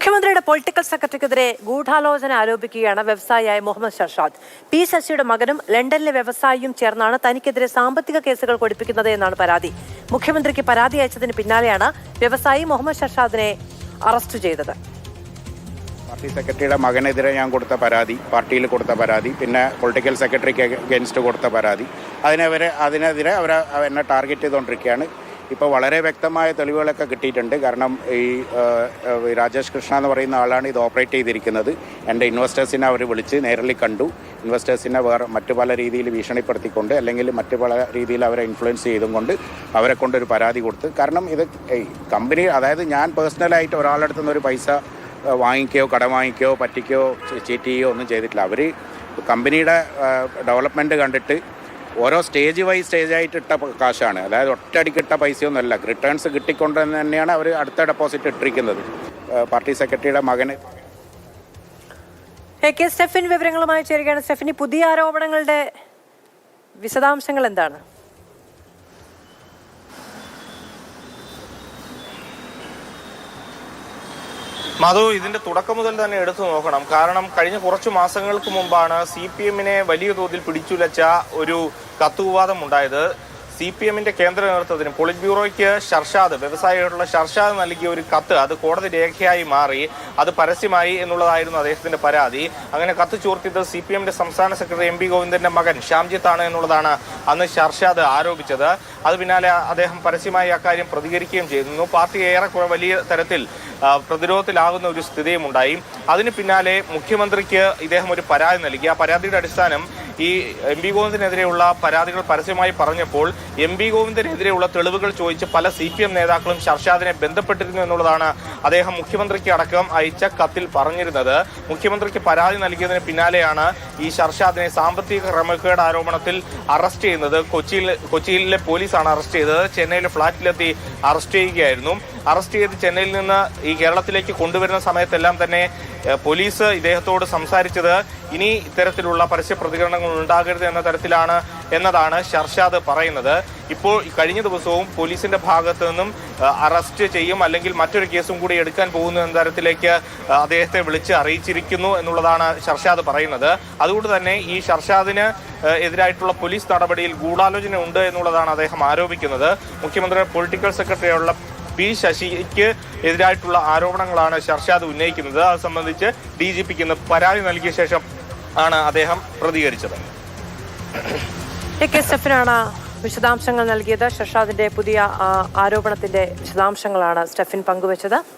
മുഖ്യമന്ത്രിയുടെ പൊളിറ്റിക്കൽ സെക്രട്ടറിക്കെതിരെ ഗൂഢാലോചന ആരോപിക്കുകയാണ് വ്യവസായിയായ മുഹമ്മദ് ഷർഷാദ്. പി ശശിയുടെ മകനും ലണ്ടനിലെ വ്യവസായിയും ചേർന്നാണ് തനിക്കെതിരെ സാമ്പത്തിക കേസുകൾ കൊടുപ്പിക്കുന്നത് എന്നാണ് പരാതി. മുഖ്യമന്ത്രിക്ക് പരാതി അയച്ചതിന് പിന്നാലെയാണ് വ്യവസായി മുഹമ്മദ് ഷർഷാദിനെ അറസ്റ്റ് ചെയ്തത്. പാർട്ടി സെക്രട്ടറിയുടെ മകനെതിരെ ഞാൻ കൊടുത്ത പരാതി, പാർട്ടിയിൽ കൊടുത്ത പരാതി, പിന്നെ പൊളിറ്റിക്കൽ സെക്രട്ടറിക്ക് അഗേൻസ്റ്റ് കൊടുത്ത പരാതി, അതിനെതിരെ അവർ എന്നെ ടാർഗറ്റ് ചെയ്തുകൊണ്ടിരിക്കുകയാണ്. ഇപ്പോൾ വളരെ വ്യക്തമായ തെളിവുകളൊക്കെ കിട്ടിയിട്ടുണ്ട്. കാരണം ഈ രാജേഷ് കൃഷ്ണ എന്ന് പറയുന്ന ആളാണ് ഇത് ഓപ്പറേറ്റ് ചെയ്തിരിക്കുന്നത്. എൻ്റെ ഇൻവെസ്റ്റേഴ്സിനെ അവർ വിളിച്ച് നേരിൽ കണ്ടു. ഇൻവെസ്റ്റേഴ്സിനെ മറ്റു പല രീതിയിൽ ഭീഷണിപ്പെടുത്തിക്കൊണ്ട് അല്ലെങ്കിൽ മറ്റു പല രീതിയിൽ അവരെ ഇൻഫ്ലുവൻസ് ചെയ്തും കൊണ്ട് അവരെ കൊണ്ടൊരു പരാതി കൊടുത്ത്. കാരണം ഇത് കമ്പനി, അതായത് ഞാൻ പേഴ്സണലായിട്ട് ഒരാളുടെ അടുത്തുനിന്ന് ഒരു പൈസ വാങ്ങിക്കുകയോ കടം വാങ്ങിക്കുകയോ പറ്റിക്കുകയോ ചീറ്റ് ചെയ്യുകയോ ഒന്നും ചെയ്തിട്ടില്ല. അവർ കമ്പനിയുടെ ഡെവലപ്മെൻറ്റ് കണ്ടിട്ട് ഓരോ സ്റ്റേജായിട്ട് ഇട്ട കാശാണ്. അതായത് ഒറ്റയടിക്കിട്ട പൈസയൊന്നുമല്ല, റിട്ടേൺസ് കിട്ടിക്കൊണ്ട് തന്നെയാണ് അവർ അടുത്ത ഡെപ്പോസിറ്റ് ഇട്ടിരിക്കുന്നത്. പാർട്ടി സെക്രട്ടറിയുടെ മകന് കെ സ്റ്റെഫിൻ വിവരങ്ങളുമായി ചേരുകയാണ്. സ്റ്റെഫിനി, പുതിയ ആരോപണങ്ങളുടെ വിശദാംശങ്ങൾ എന്താണ്? മധു, ഇതിന്റെ തുടക്കം മുതൽ തന്നെ എടുത്തു നോക്കണം. കാരണം കഴിഞ്ഞ കുറച്ചു മാസങ്ങൾക്ക് മുമ്പാണ് CPM-നെ വലിയ തോതിൽ പിടിച്ചുലച്ച ഒരു കത്തുവിവാദം ഉണ്ടായത്. CPM-ന്റെ കേന്ദ്ര നേതൃത്വത്തിന് പോളിറ്റ് ബ്യൂറോയ്ക്ക് വ്യവസായിയായിട്ടുള്ള ഷർഷാദ് നൽകിയ ഒരു കത്ത് അത് കോടതി രേഖയായി മാറി, അത് പരസ്യമായി എന്നുള്ളതായിരുന്നു അദ്ദേഹത്തിന്റെ പരാതി. അങ്ങനെ കത്ത് ചോർത്തിയത് CPM-ന്റെ സംസ്ഥാന സെക്രട്ടറി MB ഗോവിന്ദന്റെ മകൻ ശ്യാംജിത്ത് ആണ് എന്നുള്ളതാണ് അന്ന് ഷർഷാദ് ആരോപിച്ചത്. അത് പിന്നാലെ അദ്ദേഹം പരസ്യമായി അക്കാര്യം പ്രതികരിക്കുകയും ചെയ്തിരുന്നു. പാർട്ടി ഏറെക്കുറെ വലിയ തരത്തിൽ പ്രതിരോധത്തിലാകുന്ന ഒരു സ്ഥിതിയും ഉണ്ടായി. അതിന് പിന്നാലെ മുഖ്യമന്ത്രിക്ക് ഇദ്ദേഹം ഒരു പരാതി നൽകി. ആ പരാതിയുടെ അടിസ്ഥാനം ഈ MB ഗോവിന്ദനെതിരെയുള്ള പരാതികൾ പരസ്യമായി പറഞ്ഞപ്പോൾ MB ഗോവിന്ദനെതിരെയുള്ള തെളിവുകൾ ചോദിച്ച് പല CPM നേതാക്കളും ഷർഷാദിനെ ബന്ധപ്പെട്ടിരുന്നു എന്നുള്ളതാണ് അദ്ദേഹം മുഖ്യമന്ത്രിക്ക് അടക്കം അയച്ച കത്തിൽ പറഞ്ഞിരുന്നത്. മുഖ്യമന്ത്രിക്ക് പരാതി നൽകിയതിന് പിന്നാലെയാണ് ഈ ഷർഷാദിനെ സാമ്പത്തിക ക്രമക്കേട് ആരോപണത്തിൽ അറസ്റ്റ് ചെയ്യുന്നത്. കൊച്ചിയിലെ പോലീസാണ് അറസ്റ്റ് ചെയ്തത്. ചെന്നൈയിലെ ഫ്ളാറ്റിലെത്തി അറസ്റ്റ് ചെയ്യുകയായിരുന്നു. അറസ്റ്റ് ചെയ്ത് ചെന്നൈയിൽ നിന്ന് ഈ കേരളത്തിലേക്ക് കൊണ്ടുവരുന്ന സമയത്തെല്ലാം തന്നെ പോലീസ് ഇദ്ദേഹത്തോട് സംസാരിച്ചത് ഇനി ഇത്തരത്തിലുള്ള പരസ്യ പ്രതികരണങ്ങൾ ഉണ്ടാകരുത് എന്ന തരത്തിലാണ് എന്നതാണ് ഷർഷാദ് പറയുന്നത്. ഇപ്പോൾ കഴിഞ്ഞ ദിവസവും പോലീസിന്റെ ഭാഗത്തു നിന്നും അറസ്റ്റ് ചെയ്യും അല്ലെങ്കിൽ മറ്റൊരു കേസും കൂടി എടുക്കാൻ പോകുന്നു എന്ന തരത്തിലേക്ക് അദ്ദേഹത്തെ വിളിച്ച് അറിയിച്ചിരിക്കുന്നു എന്നുള്ളതാണ് ഷർഷാദ് പറയുന്നത്. അതുകൊണ്ട് തന്നെ ഈ ഷർഷാദിന് എതിരായിട്ടുള്ള പോലീസ് നടപടിയിൽ ഗൂഢാലോചന ഉണ്ട് എന്നുള്ളതാണ് അദ്ദേഹം ആരോപിക്കുന്നത്. മുഖ്യമന്ത്രിയുടെ പൊളിറ്റിക്കൽ സെക്രട്ടറിയുള്ള പി ശശിക്ക് എതിരായിട്ടുള്ള ആരോപണങ്ങളാണ് ഷർഷാദ് ഉന്നയിക്കുന്നത്. അത് സംബന്ധിച്ച് DGPക്ക് ഇന്ന് പരാതി നൽകിയ ശേഷം ആണ് അദ്ദേഹം പ്രതികരിച്ചത്. കെ സ്റ്റെഫിനാണ് വിശദാംശങ്ങൾ നൽകിയത്. ഷർഷാദിന്റെ പുതിയ ആരോപണത്തിന്റെ വിശദാംശങ്ങളാണ് സ്റ്റെഫിൻ പങ്കുവച്ചത്.